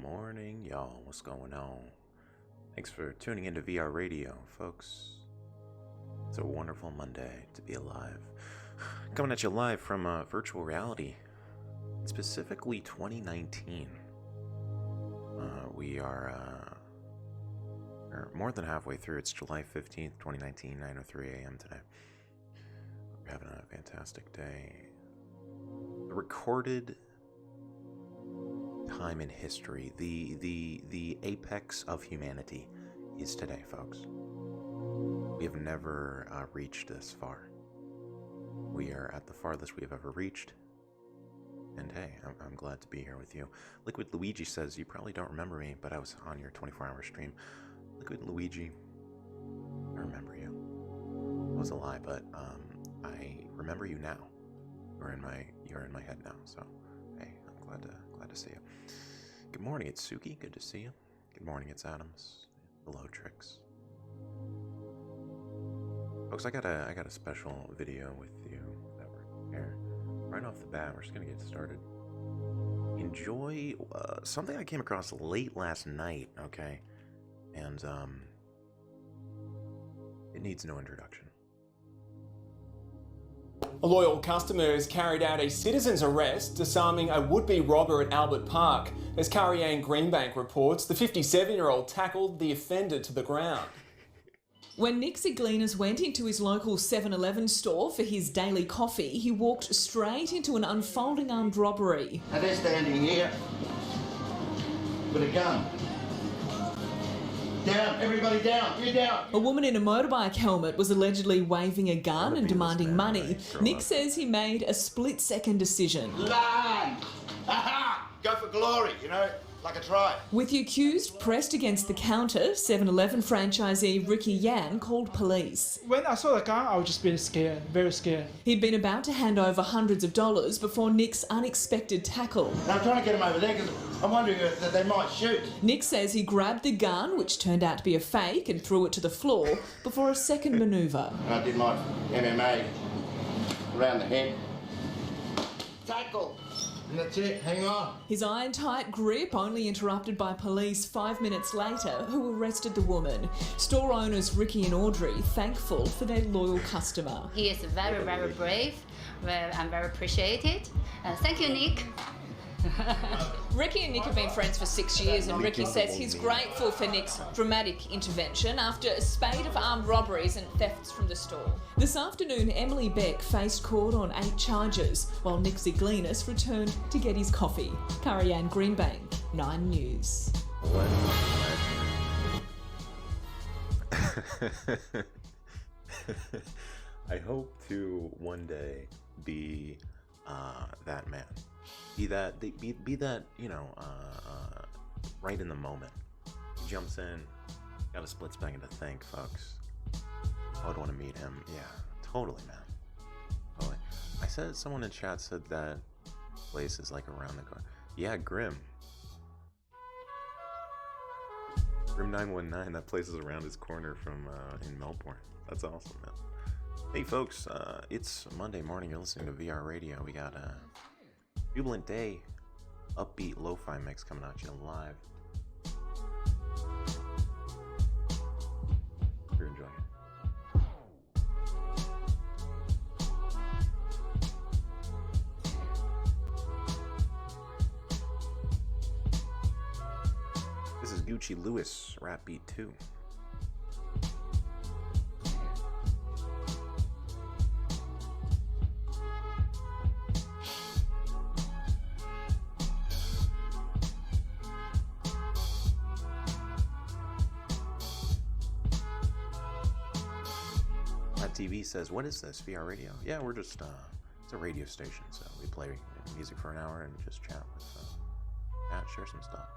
morning, y'all. What's going on? Thanks for tuning into VR Radio, folks. It's a wonderful Monday to be alive. Coming at you live from virtual reality, specifically 2019. We are more than halfway through. It's July 15th, 2019, 9:03 a.m. today. We're having a fantastic day. The recorded time in history, the apex of humanity is today, folks. We have never reached this far. We are at the farthest we have ever reached. And hey, I'm glad to be here with you. Liquid Luigi says, you probably don't remember me, but I was on your 24-hour stream. Liquid Luigi, I remember you. It was a lie, but I remember you now. You're in my head now, so hey, I'm glad to see you. Good morning, it's Suki. Good to see you. Good morning, it's Adams. Hello, Trix. Folks, I got a special video with you that we're here. Right off the bat, we're just gonna get started. Enjoy something I came across late last night. Okay, and it needs no introduction. A loyal customer has carried out a citizen's arrest, disarming a would-be robber at Albert Park. As Carrie-Anne Greenbank reports, the 57-year-old tackled the offender to the ground. When Nick Ziglinas went into his local 7-Eleven store for his daily coffee, he walked straight into an unfolding armed robbery. Now they're standing here with a gun. Down, everybody down, you're down. A woman in a motorbike helmet was allegedly waving a gun and demanding money. Nick says he made a split-second decision. Land! Aha! Go for glory, you know, like a try. With the accused pressed against the counter, 7-Eleven franchisee Ricky Yan called police. When I saw the gun, I was just very scared, very scared. He'd been about to hand over hundreds of dollars before Nick's unexpected tackle. And I'm trying to get them over there because I'm wondering that they might shoot. Nick says he grabbed the gun, which turned out to be a fake, and threw it to the floor before a second manoeuvre. And I did my MMA around the head. Tackle. And that's it, hang on. His iron-tight grip only interrupted by police 5 minutes later, who arrested the woman. Store owners Ricky and Audrey thankful for their loyal customer. He is very, very brave. I'm very appreciated. Thank you, Nick. Ricky and Nick have been friends for 6 years, and Ricky says he's grateful for Nick's dramatic intervention after a spate of armed robberies and thefts from the store. This afternoon, Emily Beck faced court on 8 charges, while Nick Ziglinas returned to get his coffee. Carrie-Anne Greenbank, 9 News. I hope to one day be that man. Be that, you know, right in the moment. Jumps in, got a split second to think, folks. I would want to meet him. Yeah, totally, man. Totally. I said, someone in chat said that place is like around the corner. Yeah, Grim 919, that place is around his corner from in Melbourne. That's awesome, man. Hey folks, it's Monday morning, you're listening to VR Radio. We got a jubilant day, upbeat lo-fi mix coming at you live. Hope you're enjoying it. This is Gucci Lewis, Rap Beat 2. TV says, what is this, VR Radio? Yeah, we're just, it's a radio station, so we play music for an hour and just chat with, share some stuff.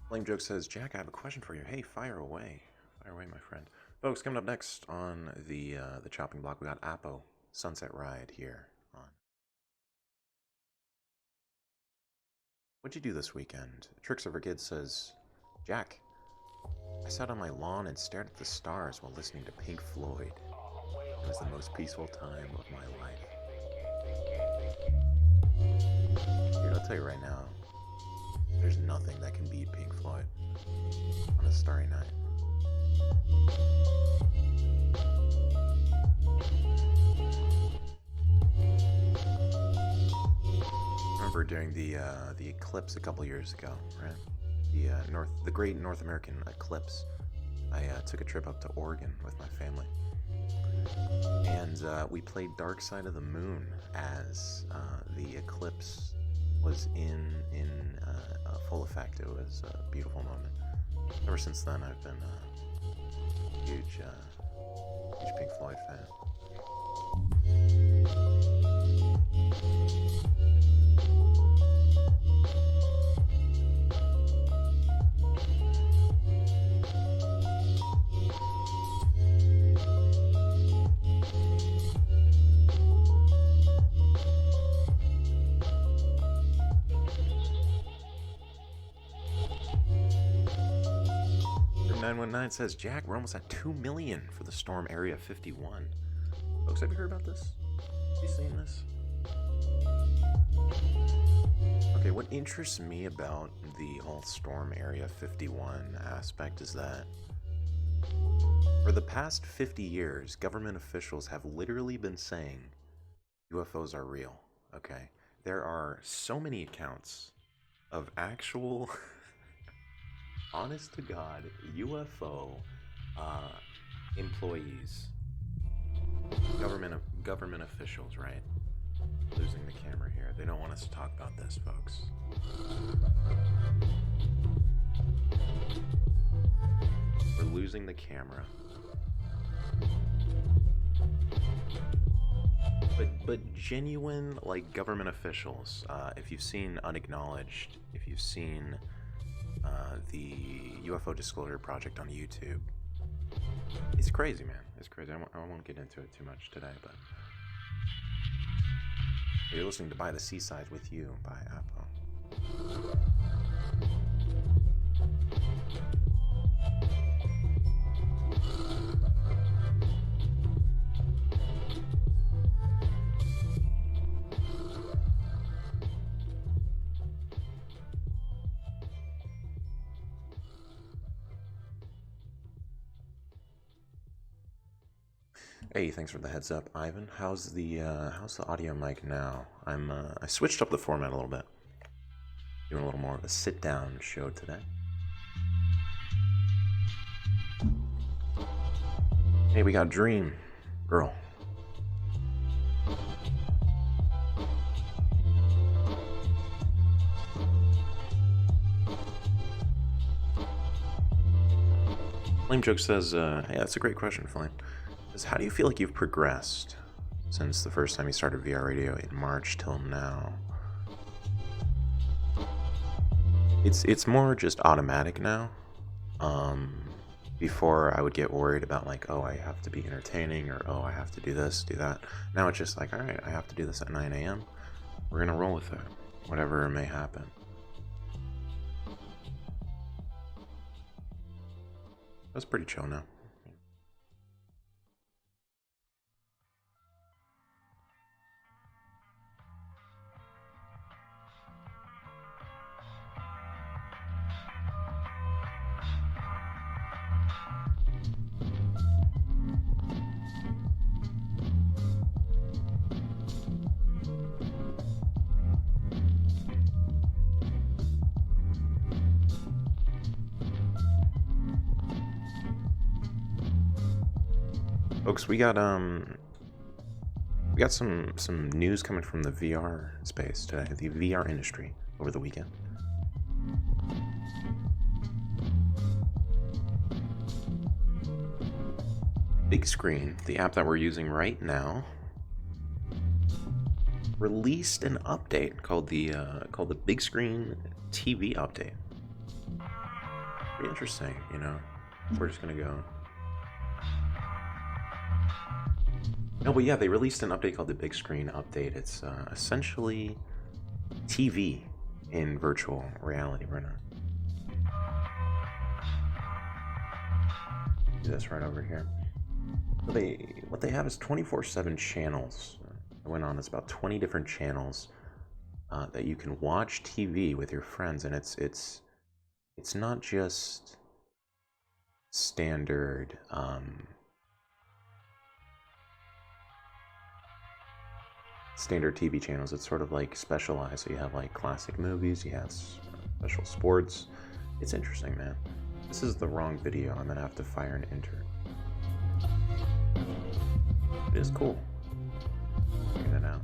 Flame Joke says, Jack, I have a question for you. Hey, fire away. Fire away, my friend. Folks, coming up next on the chopping block, we got Apo, Sunset Ride here on. What'd you do this weekend? Tricks of a Kid says, Jack, I sat on my lawn and stared at the stars while listening to Pink Floyd. It was the most peaceful time of my life. Dude, I'll tell you right now, there's nothing that can beat Pink Floyd on a starry night. Remember during the eclipse a couple years ago, right? The Great North American Eclipse. I took a trip up to Oregon with my family, and we played Dark Side of the Moon as the eclipse was in full effect. It was a beautiful moment. Ever since then, I've been a huge Pink Floyd fan. Says, Jack, we're almost at 2 million for the storm Area 51. Folks, have you heard about this? Have you seen this? Okay, what interests me about the whole storm Area 51 aspect is that for the past 50 years, government officials have literally been saying UFOs are real, okay? There are so many accounts of actual honest to God UFO employees, government officials, right? Losing the camera here. They don't want us to talk about this, folks. We're losing the camera. But genuine, like, government officials, if you've seen Unacknowledged, if you've seen the UFO Disclosure Project on YouTube, it's crazy, man. It's crazy. I won't get into it too much today, but you're listening to By the Seaside with You by Apple. Hey, thanks for the heads up, Ivan. How's the audio mic now? I switched up the format a little bit. Doing a little more of a sit-down show today. Hey, we got Dream Girl. Flame Joke says, hey, that's a great question, Flame. How do you feel like you've progressed since the first time you started VR Radio in March till now? It's more just automatic now. Before I would get worried about, like, oh, I have to be entertaining, or oh, I have to do this, do that. Now it's just like, all right, I have to do this at 9 a.m. We're gonna roll with it, whatever may happen. That's pretty chill now. Folks, we got some news coming from the VR space today, the VR industry over the weekend. BigScreen, the app that we're using right now, released an update called the BigScreen TV update. Pretty interesting, you know. We're just gonna go. No, but yeah, they released an update called the BigScreen update. It's essentially TV in virtual reality. We're gonna do this right over here. So what they have is 24/7 channels. I went on, it's about 20 different channels that you can watch TV with your friends, and it's not just standard standard TV channels. It's sort of like specialized. So you have like classic movies, you have special sports. It's interesting, man. This is the wrong video. I'm gonna have to fire an intern. It is cool. Check it out.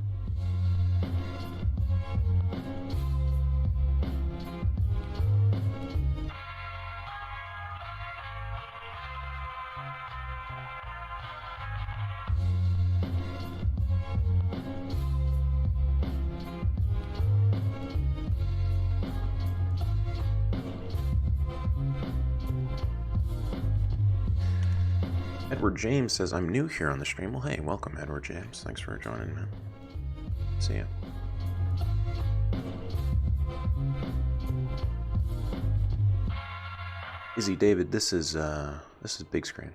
Edward James says, I'm new here on the stream. Well, hey, welcome, Edward James. Thanks for joining, man. See ya. Izzy David, this is BigScreen.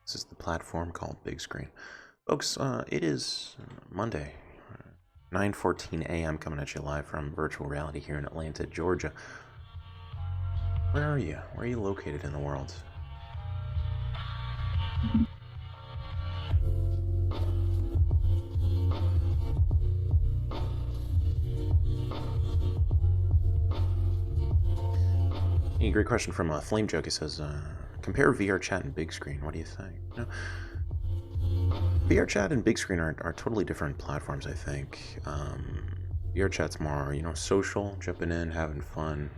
This is the platform called BigScreen. Folks, it is Monday, 9:14 a.m. coming at you live from virtual reality here in Atlanta, Georgia. Where are you? Where are you located in the world? Hey, great question from Flame Joke. He says, compare VR Chat and BigScreen. What do you think? You know, VR Chat and BigScreen are totally different platforms, I think. VR Chat's more, you know, social, jumping in, having fun,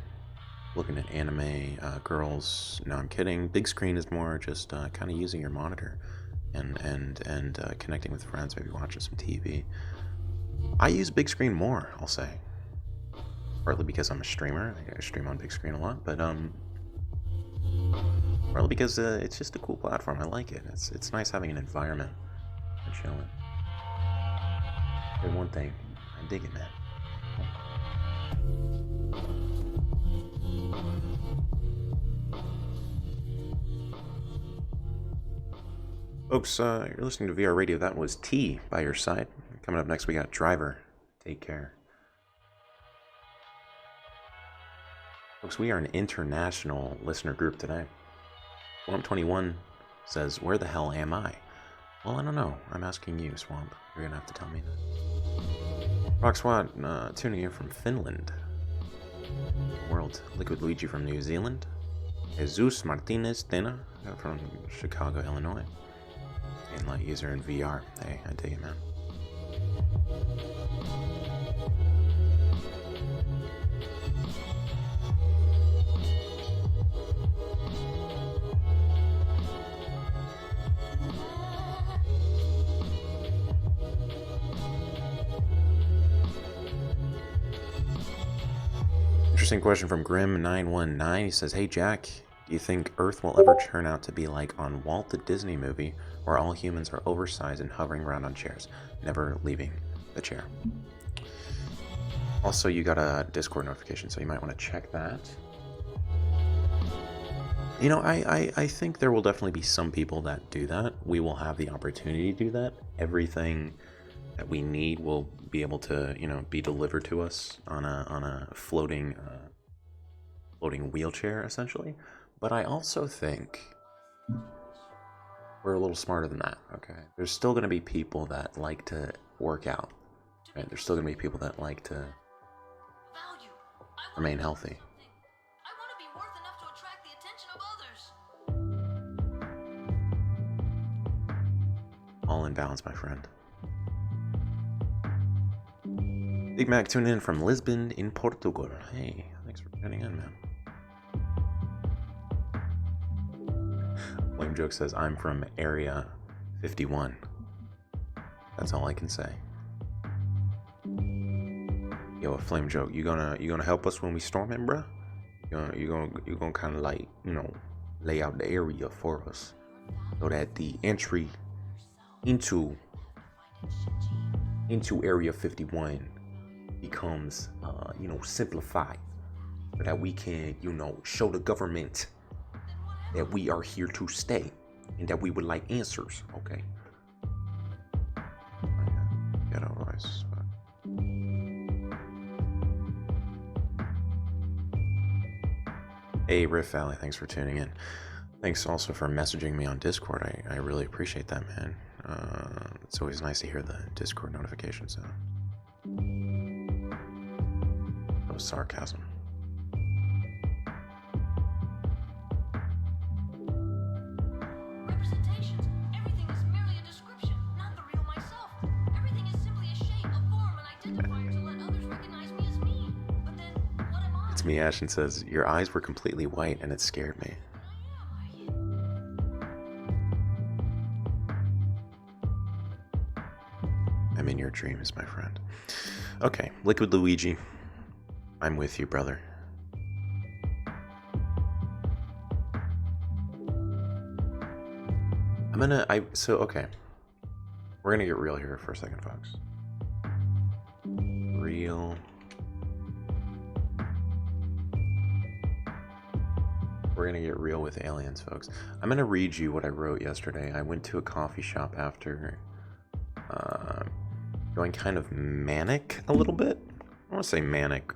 looking at anime, girls. No, I'm kidding. BigScreen is more just kind of using your monitor and connecting with friends, maybe watching some TV. I use BigScreen more, I'll say. Partly because I'm a streamer. I stream on BigScreen a lot, but partly because it's just a cool platform. I like it. It's nice having an environment and chilling. But one thing, I dig it, man. Folks, you're listening to VR Radio. That was T by your side. Coming up next, we got Driver. Take care. Folks, we are an international listener group today. Swamp21 says, where the hell am I? Well, I don't know. I'm asking you, Swamp. You're gonna have to tell me that. Rockswat, tuning in from Finland. World. Liquid Luigi from New Zealand. Jesus Martinez Tena from Chicago, Illinois. Inlight user in VR. Hey, I dig it, man. Interesting question from Grim919. He says, hey Jack, do you think Earth will ever turn out to be like on Walt the Disney movie, where all humans are oversized and hovering around on chairs, never leaving the chair? Also, you got a Discord notification, so you might want to check that. You know, I think there will definitely be some people that do that. We will have the opportunity to do that. Everything that we need will be able to, you know, be delivered to us on a floating wheelchair, essentially. But I also think we're a little smarter than that, okay? There's still going to be people that like to work out, right? There's still going to be people that like to remain healthy. I want to be worth enough to attract the attention of others. All in balance, my friend. Big Mac tuning in from Lisbon in Portugal. Hey, thanks for tuning in, man. Flame Joke says, I'm from Area 51. That's all I can say. Yo, Flame Joke, you gonna help us when we storm in, bruh? You gonna kind of like, you know, lay out the area for us so that the entry into Area 51 becomes, you know, simplified, so that we can, you know, show the government that we are here to stay and that we would like answers, okay? ghetto voice. But... Hey, Riff Valley, thanks for tuning in. Thanks also for messaging me on Discord. I really appreciate that, man. It's always nice to hear the Discord notifications. No sarcasm. Representations. Everything is merely a description, not the real myself. Everything is simply a shape, a form, an identifier to let others recognize me as me. But then, what am I? It's me, Ashton says, your eyes were completely white and it scared me. I'm in your dreams, my friend. Okay, Liquid Luigi. I'm with you, brother. Okay. We're gonna get real here for a second, folks. Real. We're gonna get real with aliens, folks. I'm gonna read you what I wrote yesterday. I went to a coffee shop after going kind of manic a little bit. I want to say manic.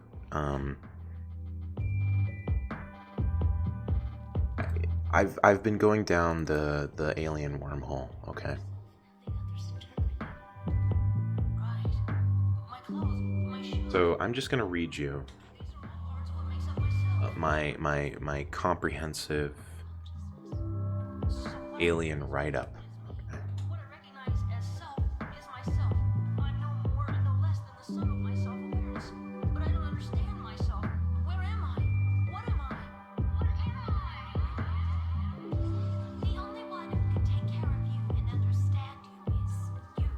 I've been going down the alien wormhole. Okay. So I'm just gonna read you my comprehensive alien write-up. What I recognize as self is myself. I'm no more and no less than the sum of my self-awareness. But I don't understand myself. Where am I? What am I? What am I? The only one who can take care of you and understand you is you,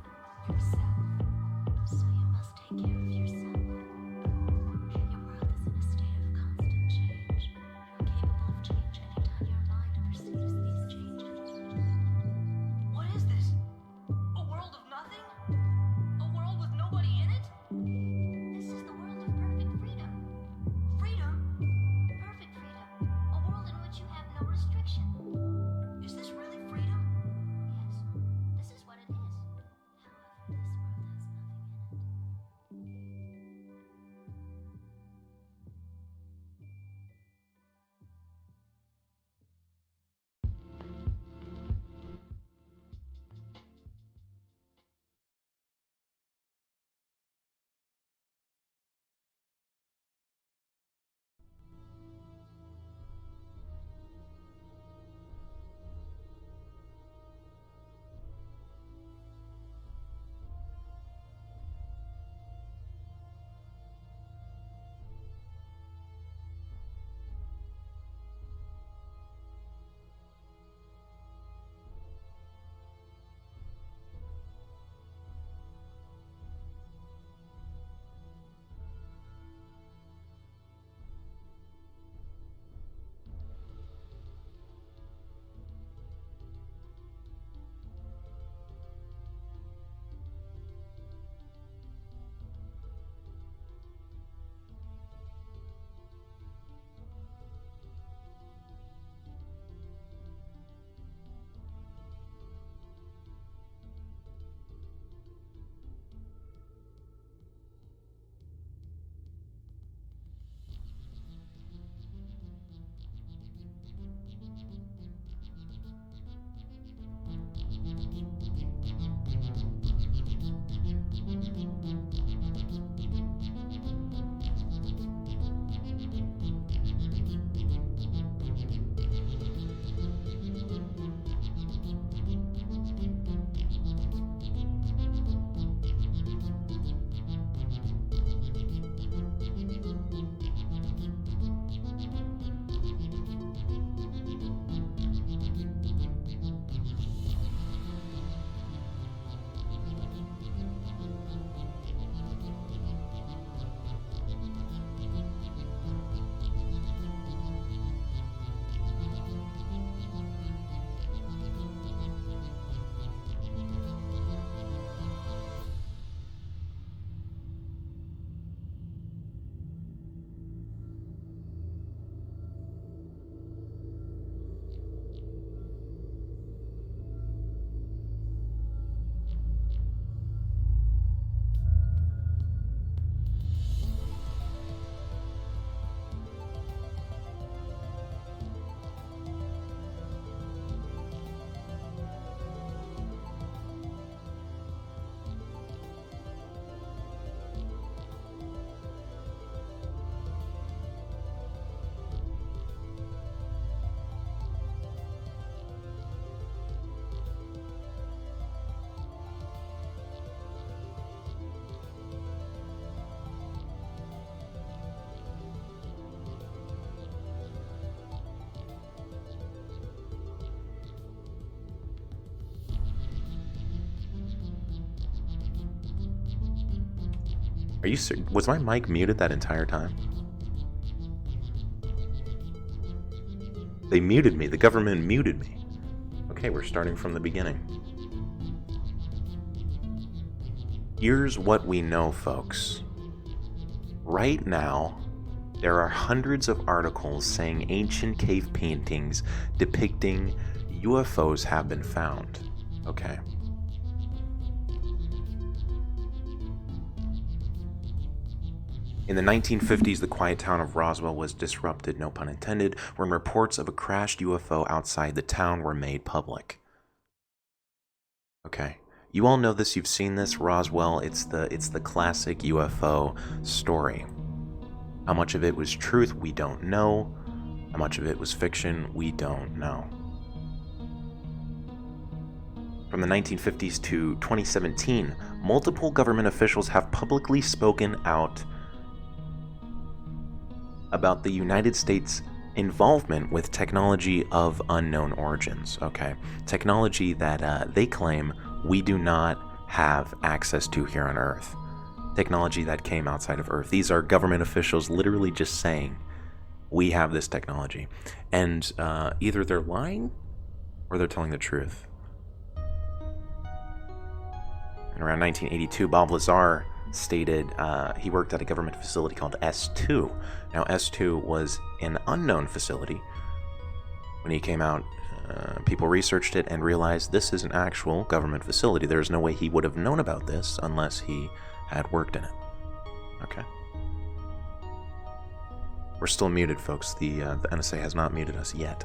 yourself. So you must take care of yourself. Your world is in a state of constant change. You're capable of change anytime your mind perceives these changes. What is this? A world of nothing? A world with nobody in it? This is the world of perfect freedom. Freedom? Perfect freedom. A world in which you have no restriction. Is this really freedom? Yes. This is what it is. However, this world has nothing in it. Are you was my mic muted that entire time? They muted me. The government muted me. Okay, we're starting from the beginning. Here's what we know, folks. Right now, there are hundreds of articles saying ancient cave paintings depicting UFOs have been found. Okay. In the 1950s, the quiet town of Roswell was disrupted, no pun intended, when reports of a crashed UFO outside the town were made public. Okay. You all know this, you've seen this. Roswell, it's the classic UFO story. How much of it was truth, we don't know. How much of it was fiction, we don't know. From the 1950s to 2017, multiple government officials have publicly spoken out about the United States' involvement with technology of unknown origins, okay? Technology that they claim we do not have access to here on Earth. Technology that came outside of Earth. These are government officials literally just saying, we have this technology. And either they're lying or they're telling the truth. In around 1982, Bob Lazar stated he worked at a government facility called S2. Now, S2 was an unknown facility. When he came out, people researched it and realized this is an actual government facility. There's no way he would have known about this unless he had worked in it. Okay. We're still muted, folks. The NSA has not muted us yet.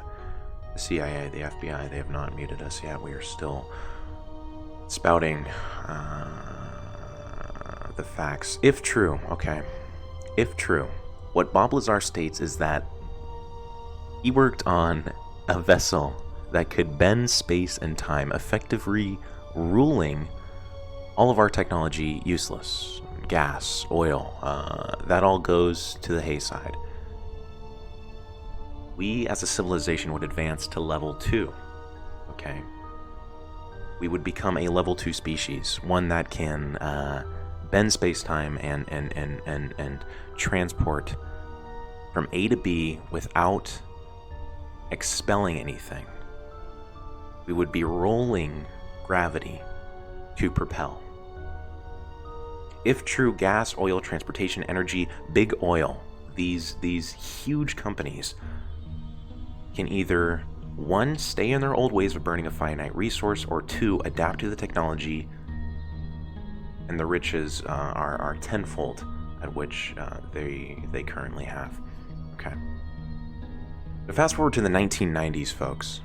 The CIA, the FBI, they have not muted us yet. We are still spouting the facts. If true, okay. If true, what Bob Lazar states is that he worked on a vessel that could bend space and time, effectively ruling all of our technology useless. Gas, oil, that all goes to the hayside. We as a civilization would advance to level 2, okay? We would become a level 2 species, one that can bend space-time and transport from A to B without expelling anything. We would be rolling gravity to propel. If true, gas, oil, transportation, energy, big oil, these huge companies can either, 1, stay in their old ways of burning a finite resource, or 2, adapt to the technology, and the riches are tenfold at which they currently have. Okay. But fast forward to the 1990s, folks.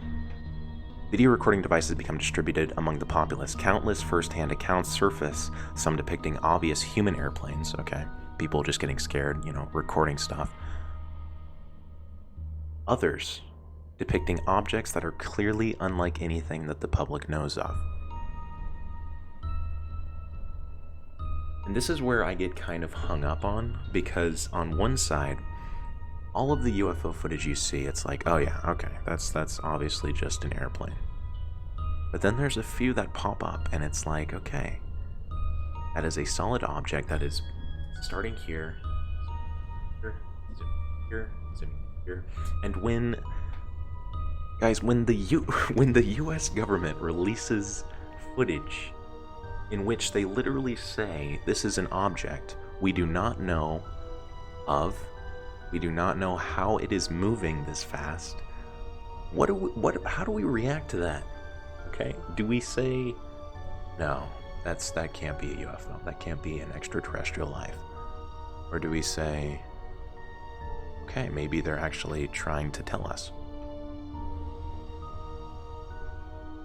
Video recording devices become distributed among the populace. Countless first-hand accounts surface, some depicting obvious human airplanes, okay? People just getting scared, recording stuff. Others depicting objects that are clearly unlike anything that the public knows of. And this is where I get kind of hung up on, because on one side, all of the UFO footage you see, it's like, oh yeah, okay, that's obviously just an airplane. But then there's a few that pop up, and it's like, okay, that is a solid object that is starting here, here, and when the US government releases footage in which they literally say this is an object we do not know of, we do not know how it is moving this fast, how do we react to that? Okay, do we say, no, that can't be a UFO, that can't be an extraterrestrial life? Or do we say, okay, maybe they're actually trying to tell us?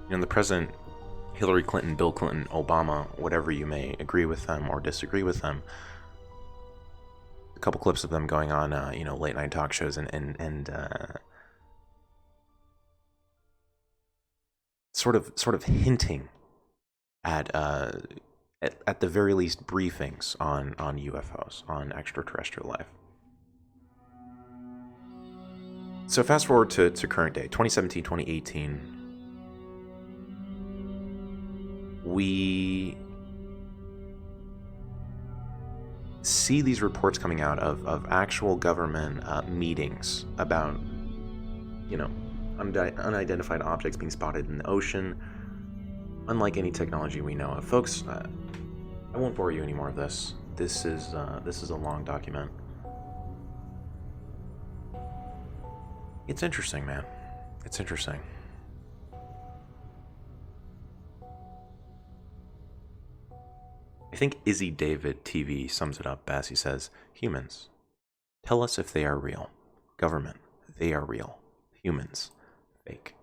The President, Hillary Clinton, Bill Clinton, Obama, whatever you may agree with them or disagree with them, a couple clips of them going on, late night talk shows and sort of hinting at the very least briefings on UFOs, on extraterrestrial life. So fast forward to current day, 2017, 2018. see these reports coming out of actual government meetings about, unidentified objects being spotted in the ocean, unlike any technology we know of. Folks, I won't bore you anymore of this. This is a long document. It's interesting, man. It's interesting. I think Izzy David TV sums it up best. He says, humans, tell us if they are real. Government, they are real. Humans, fake.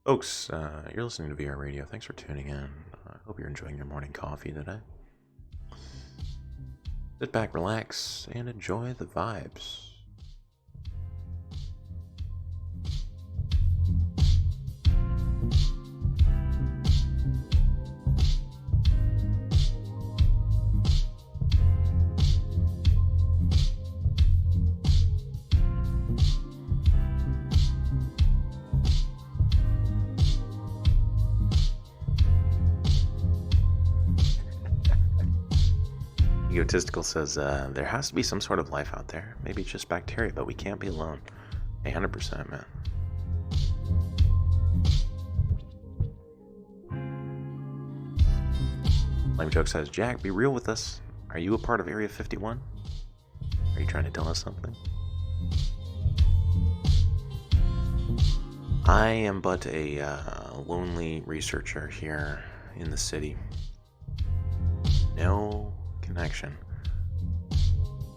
Folks, you're listening to VR Radio. Thanks for tuning in. I hope you're enjoying your morning coffee today. Sit back, relax, and enjoy the vibes. Egotistical says, there has to be some sort of life out there. Maybe it's just bacteria, but we can't be alone. 100%, man. Lame Joke says, Jack, be real with us. Are you a part of Area 51? Are you trying to tell us something? I am but a lonely researcher here in the city. No connection.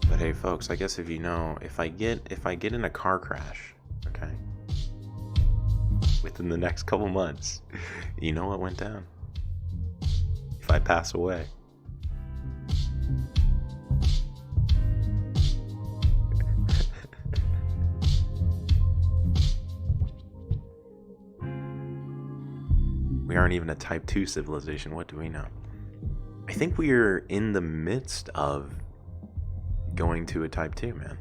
But hey, folks, I guess if I get in a car crash, okay, within the next couple months, you know what went down? If I pass away. We aren't even a Type 2 civilization. What do we know? I think we are in the midst of going to a Type 2, man.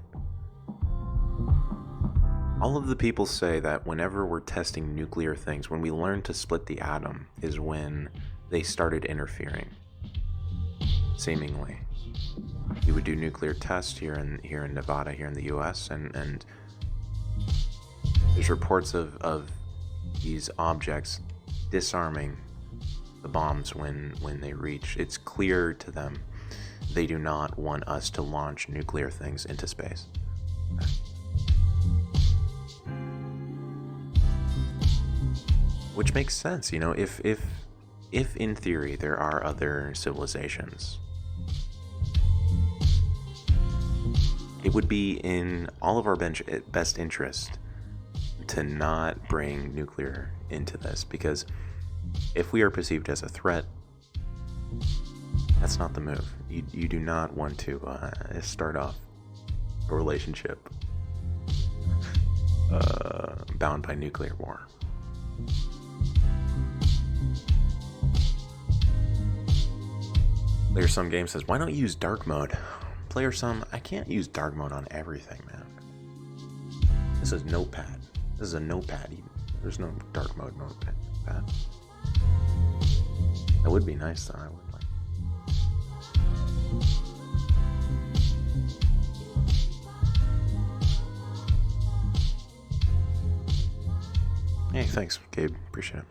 All of the people say that whenever we're testing nuclear things, when we learn to split the atom, is when they started interfering. Seemingly. We would do nuclear tests here in Nevada, here in the US, and there's reports of these objects disarming the bombs when they reach. It's clear to them they do not want us to launch nuclear things into space. Which makes sense, if in theory there are other civilizations, it would be in all of our best interest to not bring nuclear into this, because if we are perceived as a threat, that's not the move. You do not want to start off a relationship bound by nuclear war. Player Some Game says, why don't you use dark mode? Player Some, I can't use dark mode on everything, man. This is Notepad. This is a Notepad. There's no dark mode Notepad. That would be nice, though. I would like. Hey, thanks, Gabe. Appreciate it.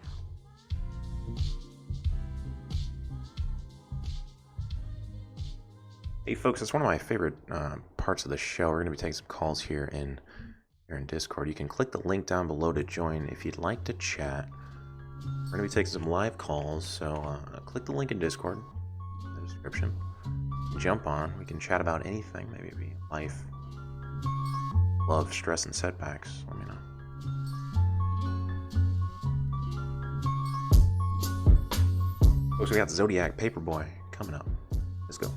Hey, folks, it's one of my favorite parts of the show. We're going to be taking some calls here in Discord. You can click the link down below to join if you'd like to chat. We're going to be taking some live calls, so click the link in Discord in the description. Jump on. We can chat about anything, maybe it be life, love, stress, and setbacks. Let me know. Folks, we got Zodiac Paperboy coming up. Let's go.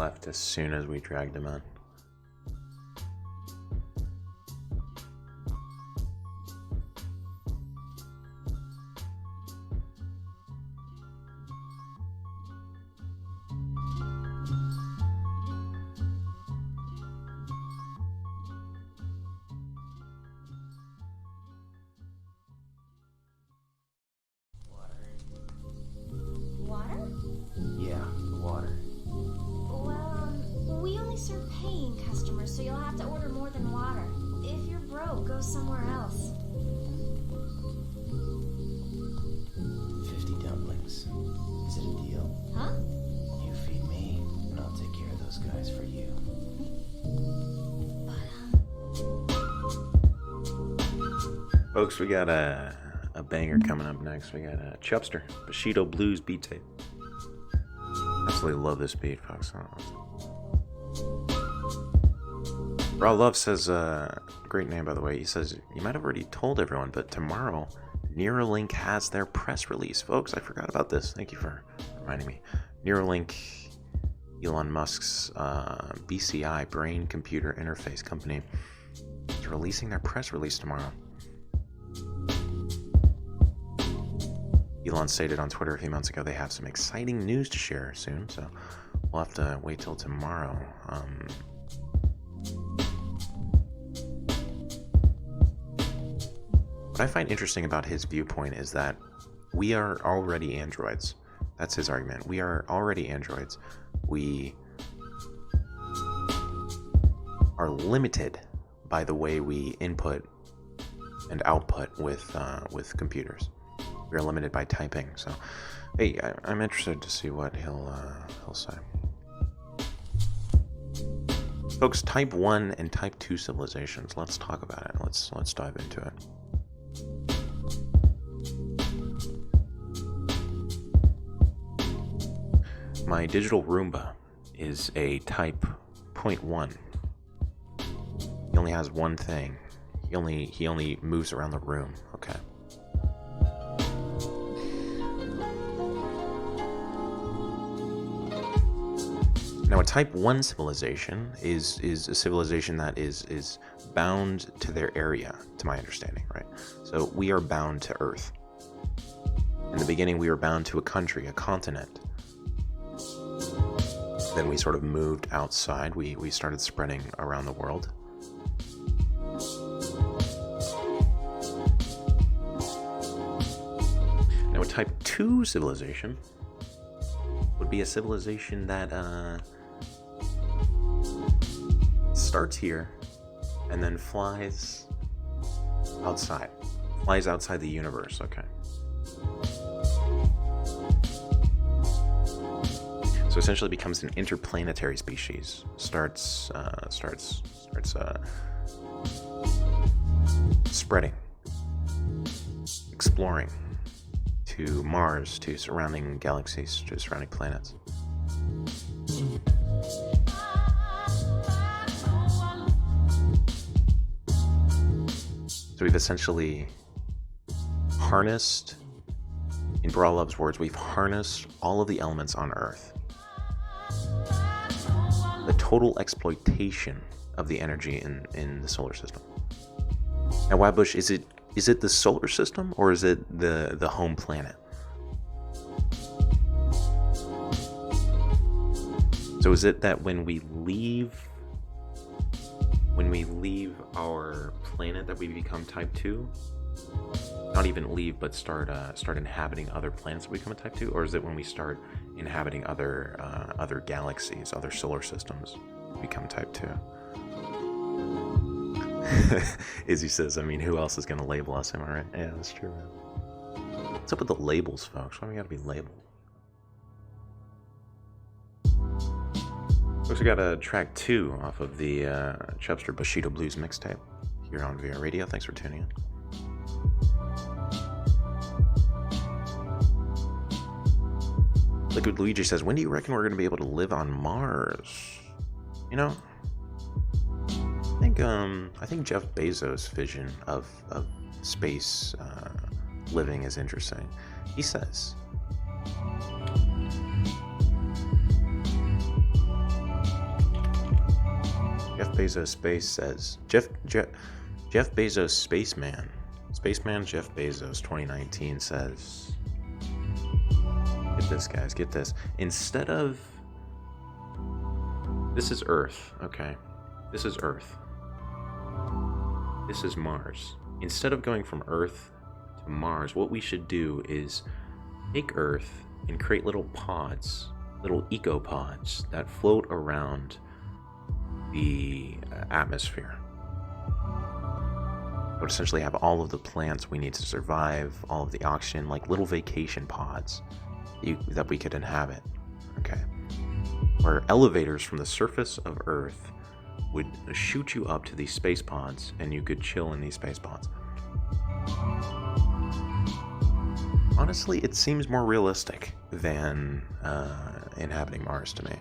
left as soon as we dragged him in. Water? Yeah, water. Well, we only serve paying customers, so you'll have to order more than water. If you're broke, go somewhere else. 50 dumplings. Is it a deal? Huh? You feed me, and I'll take care of those guys for you. Folks, we got a banger coming up next. We got a Chubster, Bushido Blues beat tape. Absolutely love this beat, folks. Raw Love says, great name by the way, he says, you might have already told everyone, but tomorrow, Neuralink has their press release. Folks, I forgot about this. Thank you for reminding me. Neuralink, Elon Musk's BCI, Brain Computer Interface company, is releasing their press release tomorrow. Elon stated on Twitter a few months ago they have some exciting news to share soon, so we'll have to wait till tomorrow. What I find interesting about his viewpoint is that we are already androids. That's his argument. We are already androids. We are limited by the way we input and output with computers. We are limited by typing. So, hey, I'm interested to see what he'll say. Folks, Type 1 and Type 2 civilizations. Let's talk about it. Let's dive into it. My digital Roomba is a Type 0.1. He only has one thing. He only moves around the room. Okay. Now, a Type 1 civilization is a civilization that is bound to their area, to my understanding, right? So we are bound to Earth. In the beginning, we were bound to a country, a continent. Then we sort of moved outside. We started spreading around the world. Now, a Type 2 civilization would be a civilization that starts here and then flies outside the universe. Okay. So essentially becomes an interplanetary species. Starts spreading, exploring to Mars, to surrounding galaxies, to surrounding planets. So we've essentially harnessed, in Brolov's words, we've harnessed all of the elements on Earth. The total exploitation of the energy in the solar system. Now, Wildbush, is it the solar system or is it the home planet? So is it that when we leave our planet that we become Type 2? Not even leave, but start inhabiting other planets that we become a Type 2? Or is it when we start inhabiting other galaxies, other solar systems, we become Type 2? Izzy says, I mean, who else is going to label us? Am I right? Yeah, that's true, man. What's up with the labels, folks? Why do we got to be labeled? Folks, we got a track 2 off of the Chubster Bushido Blues mixtape here on VR Radio. Thanks for tuning in. Liquid Luigi says, when do you reckon we're going to be able to live on Mars? You know, I think Jeff Bezos' vision of space living is interesting. He says, Jeff Bezos Space says Jeff Bezos Spaceman Jeff Bezos 2019 says, get this, guys, get this. Instead of, this is Earth, okay? This is Earth. This is Mars. Instead of going from Earth to Mars, what we should do is take Earth and create little pods, little eco-pods that float around the atmosphere. It would essentially have all of the plants we need to survive, all of the oxygen, like little vacation pods that we could inhabit, okay? Where elevators from the surface of Earth would shoot you up to these space pods, and you could chill in these space pods. Honestly, it seems more realistic than inhabiting Mars to me.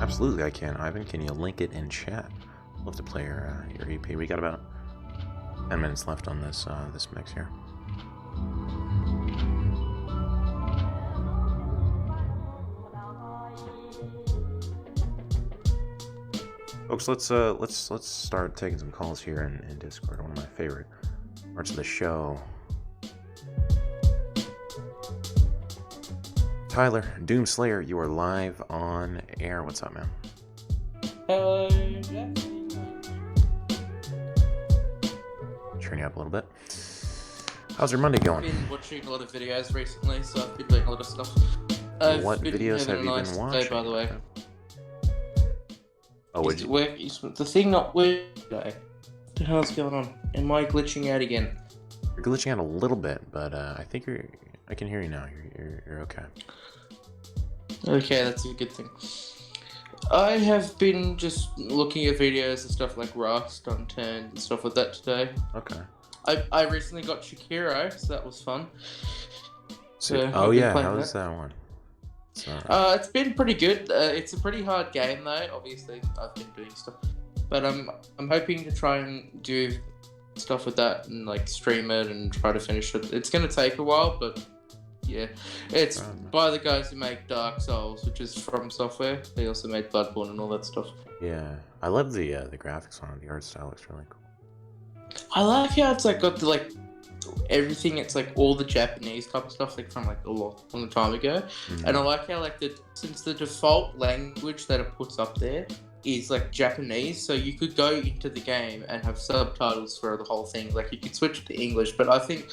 Absolutely, I can. Ivan, can you link it in chat? I'd love to play your EP. We got about 10 minutes left on this this mix here. Folks, let's start taking some calls here in Discord. One of my favorite parts of the show. Tyler, Doomslayer, you are live on air. What's up, man? Hello. Turn you up a little bit. How's your Monday going? I've been watching a lot of videos recently, so I've been doing a lot of stuff. What videos have you been watching? Day, by the way. Oh, is the thing not working today? What the hell's going on? Am I glitching out again? You're glitching out a little bit, but I think I can hear you now. You're okay. Okay, that's a good thing. I have been just looking at videos and stuff like Rust, Unturned, and stuff like that today. Okay. I recently got Shakiro, so that was fun. Oh yeah, how was that one? It's been pretty good. It's a pretty hard game though. Obviously, I've been doing stuff, but I'm hoping to try and do stuff with that and like stream it and try to finish it. It's gonna take a while, but yeah, it's by the guys who make Dark Souls, which is From Software. They also made Bloodborne and all that stuff. Yeah, I love the graphics on it. The art style looks really cool. I like how it's like got the like everything. It's like all the Japanese type of stuff, like from like a long time ago. Mm-hmm. And I like how like since the default language that it puts up there is like Japanese, so you could go into the game and have subtitles for the whole thing. Like you could switch to English, but I think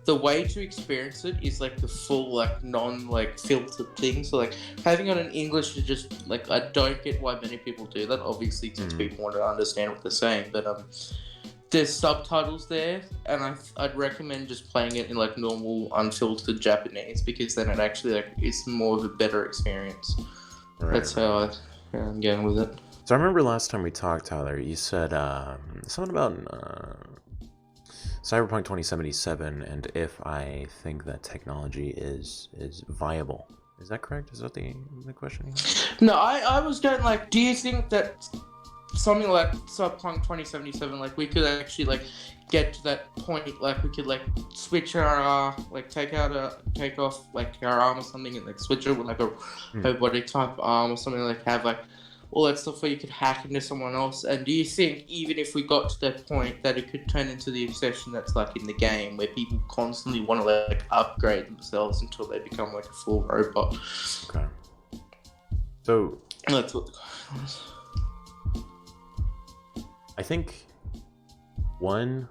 the way to experience it is like the full like non like filtered thing. So like having it in English is just like, I don't get why many people do that. Obviously, since people want to understand what they're saying, but there's subtitles there, and I'd recommend just playing it in like normal unfiltered Japanese, because then it actually like it's more of a better experience. Right. That's how I'm going with it. So I remember last time we talked, Tyler, you said something about Cyberpunk 2077, and if I think that technology is viable. Is that correct? Is that the question? No, I was going like, do you think that something like Cyberpunk 2077, like we could actually like get to that point, like we could like switch our like take off like our arm or something and like switch it with like a robotic type arm or something, like have like all that stuff where you could hack into someone else? And do you think even if we got to that point that it could turn into the obsession that's like in the game, where people constantly want to like upgrade themselves until they become like a full robot? Okay. So that's what the was. I think, one,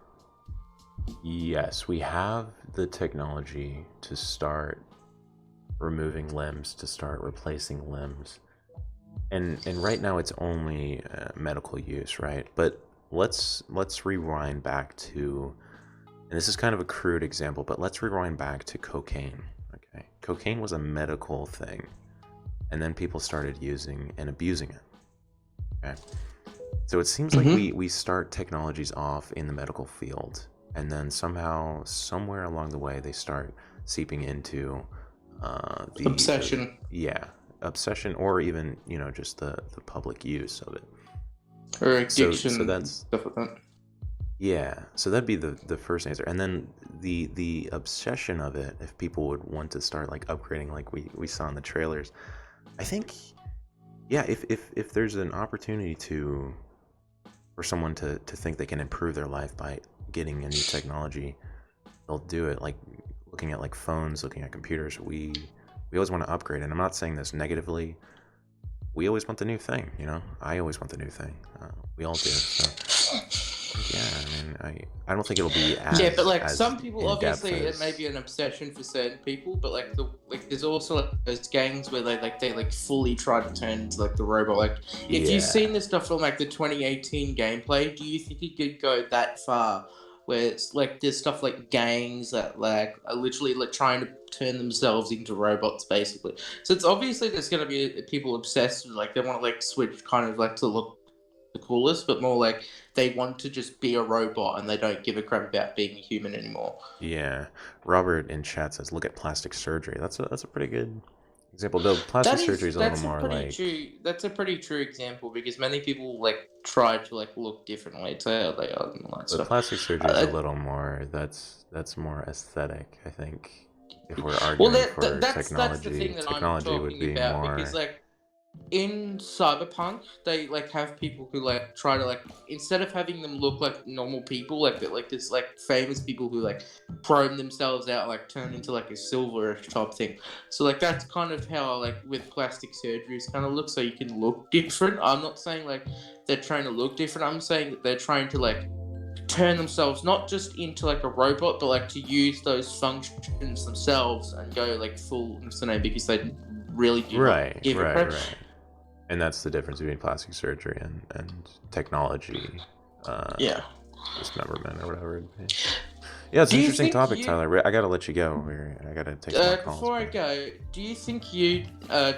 yes, we have the technology to start removing limbs, to start replacing limbs. And right now it's only medical use, right? But let's rewind back to, and this is kind of a crude example, but let's rewind back to cocaine, okay? Cocaine was a medical thing, and then people started using and abusing it, okay? So it seems like we start technologies off in the medical field, and then somehow, somewhere along the way, they start seeping into the obsession. Obsession, or even just the public use of it, or addiction. So that's stuff like that. Yeah, so that'd be the first answer, and then the obsession of it. If people would want to start like upgrading, like we saw in the trailers, I think, yeah, if there's an opportunity to for someone to think they can improve their life by getting a new technology, they'll do it. Like looking at like phones, looking at computers, we always want to upgrade, and I'm not saying this negatively. We always want the new thing, you know. I always want the new thing. We all do. So. Yeah, I mean, I don't think it'll be as Yeah, but like as some people, in-depth obviously, it as may be an obsession for certain people. But there's also like those gangs where they fully try to turn into like the robot. Like if Yeah. you've seen the stuff from like the 2018 gameplay, do you think it could go that far? Where it's like there's stuff like gangs that like are literally like trying to turn themselves into robots, basically. So it's obviously there's gonna be people obsessed with like they want to like switch kind of like to look the coolest, but more like they want to just be a robot and they don't give a crap about being a human anymore. Yeah. Robert in chat says, "Look at plastic surgery." That's a pretty good example. Though plastic surgery is a little more like That's a pretty true example because many people like try to like look differently to how they are and all that but stuff. plastic surgery is a little more that's more aesthetic, I think. If we're Well, arguing for that's the technology, thing that I'm technology would talking be about more. because like in Cyberpunk, they like have people who like try to like instead of having them look like normal people, like there's like famous people who like chrome themselves out, like turn into like a silverish type thing. So like that's kind of how like with plastic surgeries kind of look, so you can look different. I'm not saying like they're trying to look different. I'm saying that they're trying to like turn themselves not just into like a robot, but like to use those functions themselves and go like full Nintendo because they really do not give a crap. Right. And that's the difference between plastic surgery and technology. Yeah. Dismemberment or whatever it'd be. Yeah, it's an Do you interesting think topic, you- Tyler. I gotta let you go. I gotta take some more calls. Before I go, do you think you'd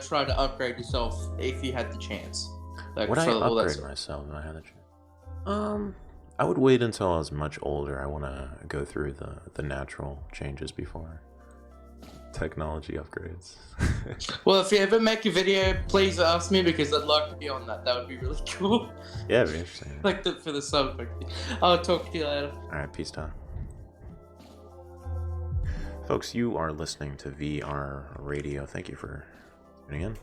try to upgrade yourself if you had the chance? Like, Would I for all that upgrade stuff? myself if I had the chance? I would wait until I was much older. I want to go through the natural changes before technology upgrades. Well, if you ever make a video, please ask me because I'd like to be on that. That would be really cool. Yeah, very interesting. Like for the sub. I'll talk to you later. All right, peace time. Folks, you are listening to VR Radio. Thank you for tuning in.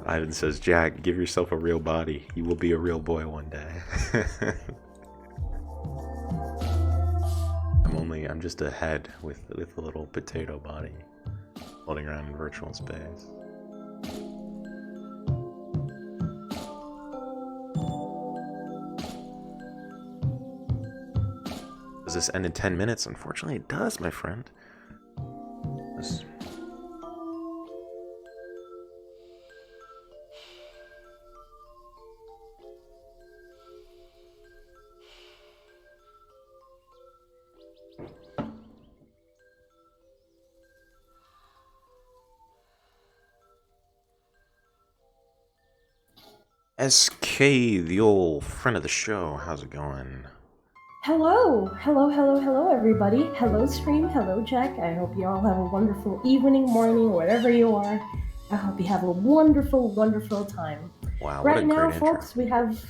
Ivan says, "Jack, give yourself a real body. You will be a real boy one day." I'm just a head with a little potato body floating around in virtual space. Does this end in 10 minutes? Unfortunately, it does, my friend. This... SK, the old friend of the show, how's it going? Hello, everybody. Hello, Stream. Hello, Jack. I hope you all have a wonderful evening, morning, wherever you are. I hope you have a wonderful, wonderful time. Wow, right what a now, great intro. folks, we have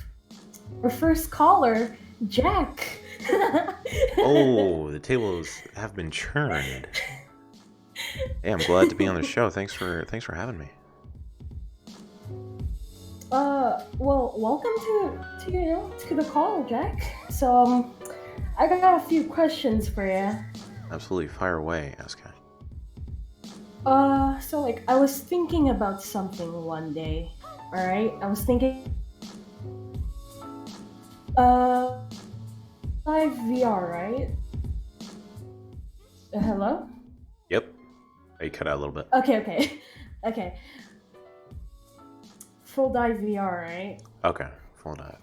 our first caller, Jack. Oh, the tables have been churned. Hey, I'm glad to be on the show. Thanks for having me. Well, welcome to the call, Jack. So, I got a few questions for you. Absolutely, fire away, SK. So like, I was thinking about something one day, alright? I was thinking... live VR, right? Hello? Yep. Oh, you cut out a little bit. Okay. full dive VR, right? Okay, full dive.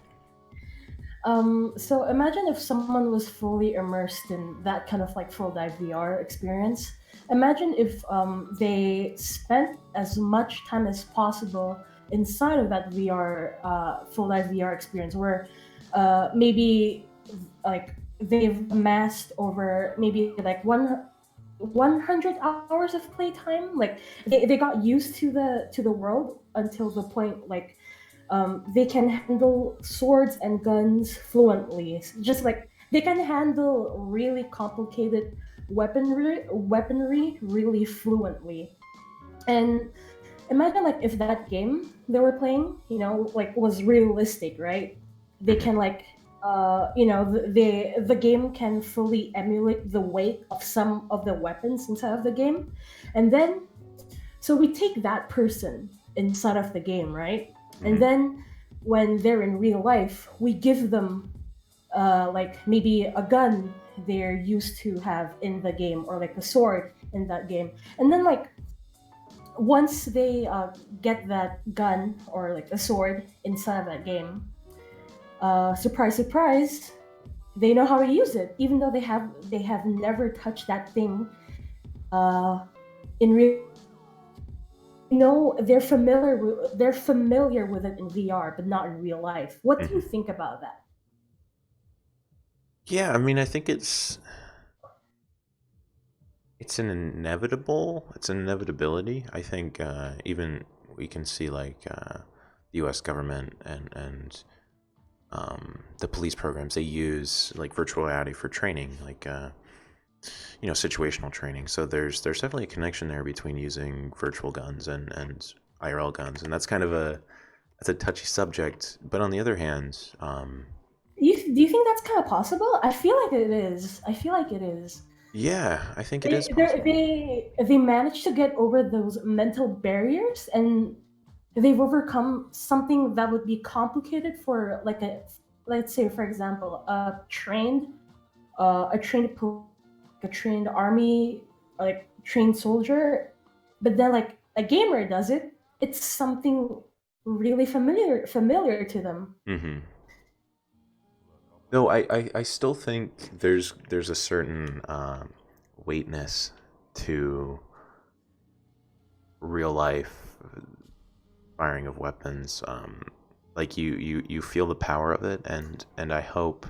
So imagine if someone was fully immersed in that kind of like full dive VR experience. Imagine if they spent as much time as possible inside of that VR full dive VR experience, where maybe like they've amassed over maybe like 100 hours of playtime. Like they got used to the world until the point like they can handle swords and guns fluently. Just like they can handle really complicated weaponry really fluently. And imagine like if that game they were playing, like was realistic, right? They can like the game can fully emulate the weight of some of the weapons inside of the game. And then so we take that person inside of the game, right? And then when they're in real life, we give them like maybe a gun they're used to have in the game, or like a sword in that game. And then like once they get that gun or like a sword inside of that game, surprise, surprise, they know how to use it, even though they have never touched that thing in real. They're familiar with it in VR, but not in real life. What do you think about that? Yeah, I mean, I think it's an inevitability. I think even we can see like the U.S. government and the police programs, they use like virtual reality for training, like situational training. So there's definitely a connection there between using virtual guns and IRL guns, and that's a touchy subject. But on the other hand, do you think that's kind of possible? I feel like it is. Yeah, I think it is possible. They managed to get over those mental barriers, and they've overcome something that would be complicated for like let's say for example a trained army, like trained soldier, but then like a gamer does it. It's something really familiar to them. No, I still think there's a certain weightness to real life firing of weapons. Like you feel the power of it, and I hope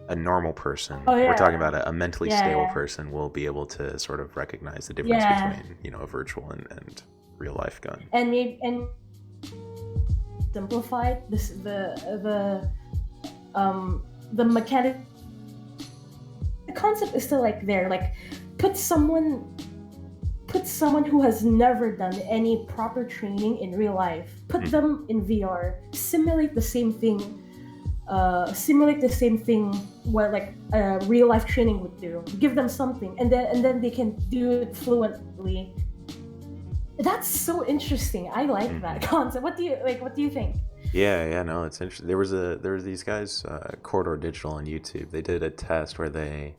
a normal person, we're talking about a mentally stable person, will be able to sort of recognize the difference between a virtual and real life gun. And simplified the mechanic. The concept is still like there. Like put someone who has never done any proper training in real life, put them in VR, simulate the same thing what like real life training would do. Give them something, and then they can do it fluently. That's so interesting. I like that concept. What do you think? Yeah, no, it's interesting. There were these guys, Corridor Digital on YouTube. They did a test where they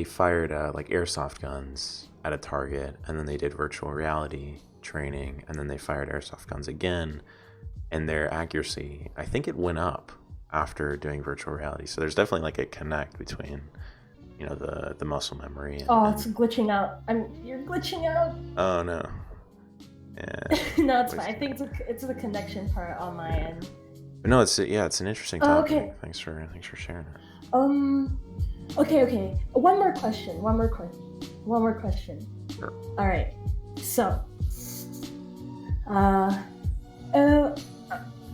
fired like airsoft guns at a target, and then they did virtual reality training, and then they fired airsoft guns again, and their accuracy, I think it went up after doing virtual reality. So there's definitely like a connect between the muscle memory. It's glitching out. You're glitching out. Oh no. Yeah. No, it's fine. I think it's the connection part on my end. But no, it's an interesting topic. Okay. Thanks for sharing it. Okay. One more question. Sure. All right. So,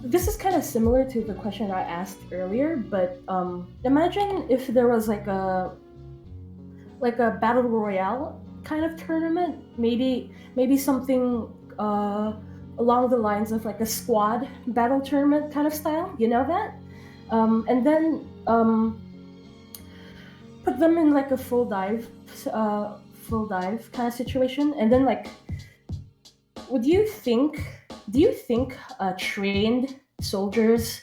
this is kind of similar to the question I asked earlier, but imagine if there was like a battle royale kind of tournament, maybe something along the lines of like a squad battle tournament kind of style, that, and then put them in like a full dive kind of situation, and then like, do you think trained soldiers,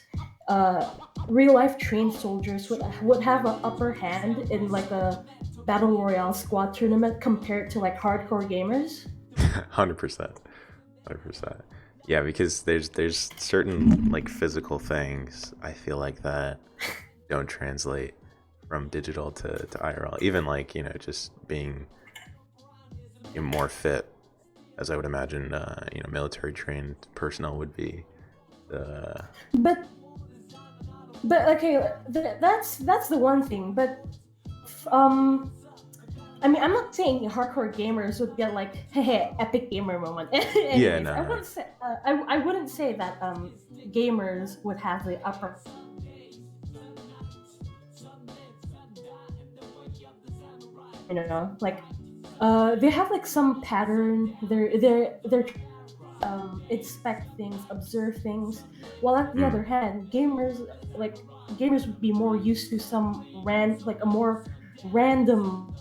real life trained soldiers would have an upper hand in like a battle royale squad tournament compared to like hardcore gamers? 100%. 100%. Yeah, because there's certain like physical things I feel like that don't translate from digital to IRL. Even like, just being more fit, as I would imagine, military trained personnel would be. But okay, that's the one thing. But I mean, I'm not saying hardcore gamers would get like, hey, epic gamer moment. Anyways, Yeah, no. I wouldn't say that gamers would have the upper. Like, they have like some pattern. They're inspect things, observe things. While at the other hand, gamers would be more used to some a more random.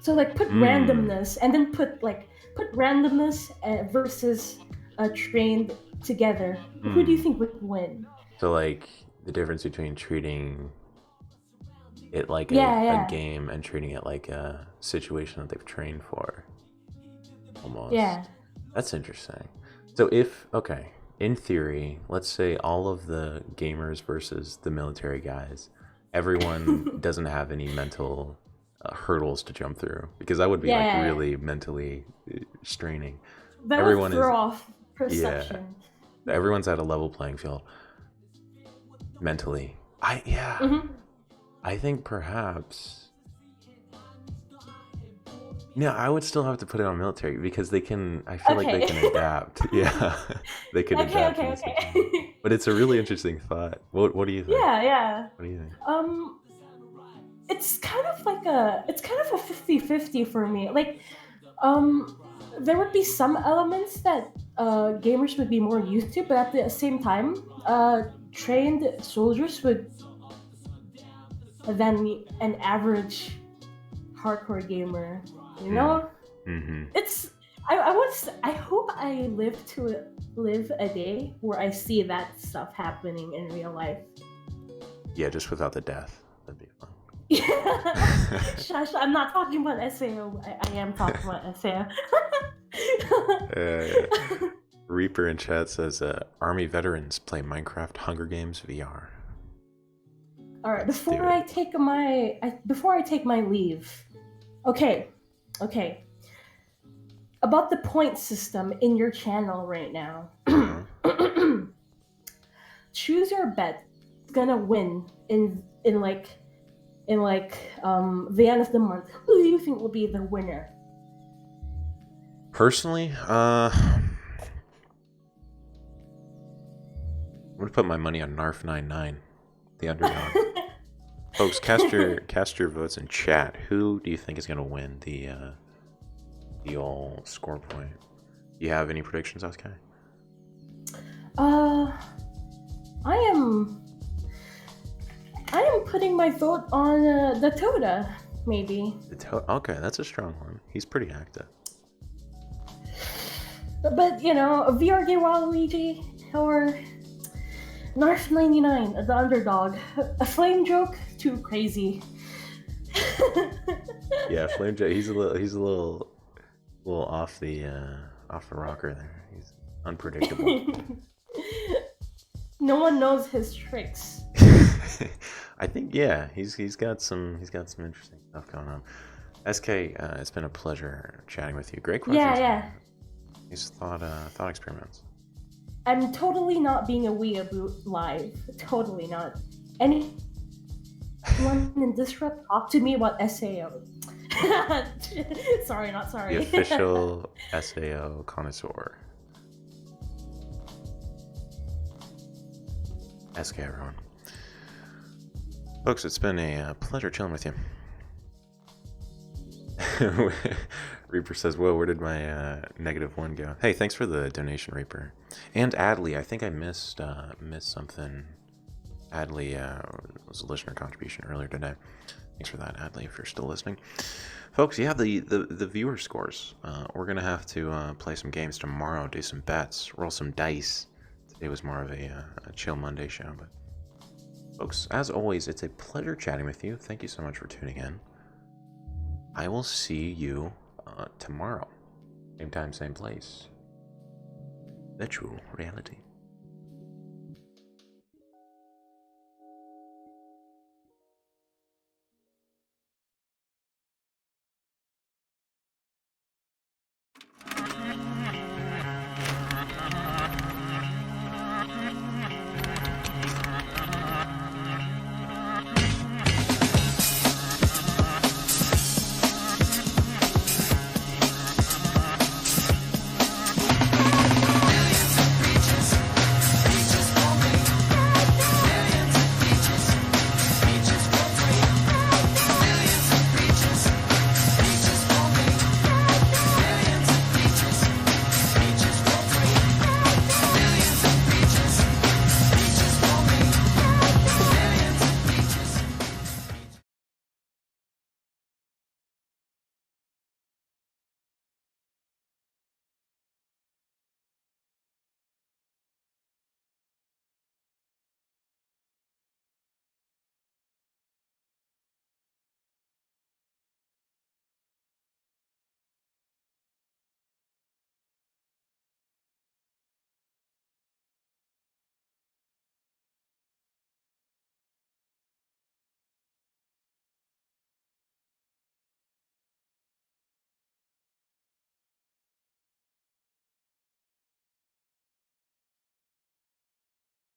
So like put randomness and then put randomness versus trained together. Who do you think would win? So like the difference between treating it like Yeah. a game and treating it like a situation that they've trained for. Almost. Yeah. That's interesting. So in theory, let's say all of the gamers versus the military guys, everyone doesn't have any mental hurdles to jump through, because that would be like really mentally straining. That would throw off perception. Yeah, everyone's at a level playing field mentally. I think perhaps. Yeah, I would still have to put it on military because they can. I feel like they can adapt. Yeah, they can adapt. Okay. But it's a really interesting thought. What do you think? Yeah. What do you think? It's kind of a 50-50 for me. Like, there would be some elements that gamers would be more used to, but at the same time, trained soldiers would than an average hardcore gamer. It's I hope I live a day where I see that stuff happening in real life. Yeah, just without the death. That'd be fun. Shush, I'm not talking about SAO. I am talking about SAO. Reaper in chat says Army veterans play Minecraft Hunger Games VR. All right, before I take my leave. Okay. About the point system in your channel right now. Choose your bet. It's gonna win in the end of the month. Who do you think will be the winner? Personally, I'm gonna put my money on Narf99, the underdog. Folks, cast your votes in chat. Who do you think is gonna win the old score point? Do you have any predictions, Oskai? I am putting my vote on the Toda, maybe. Okay, that's a strong one. He's pretty active. But VR Waluigi or Narf99, the underdog. A flame joke, too crazy. Yeah, flame joke. He's a little off the rocker there. He's unpredictable. No one knows his tricks. I think he's got some interesting stuff going on. SK, it's been a pleasure chatting with you. Great questions. Yeah. These thought experiments. I'm totally not being a weeaboo live. Totally not. Anyone in Disrupt talk to me about SAO. Sorry, not sorry. The official SAO connoisseur. SK, everyone. Folks, it's been a pleasure chilling with you. Reaper says, whoa, where did my -1 go? Hey, thanks for the donation, Reaper. And Adley, I think I missed something. Adley was a listener contribution earlier today. Thanks for that, Adley, if you're still listening. Folks, yeah, the viewer scores. We're going to have to play some games tomorrow, do some bets, roll some dice. Today was more of a chill Monday show, but folks, as always, it's a pleasure chatting with you. Thank you so much for tuning in. I will see you tomorrow. Same time, same place. Virtual reality.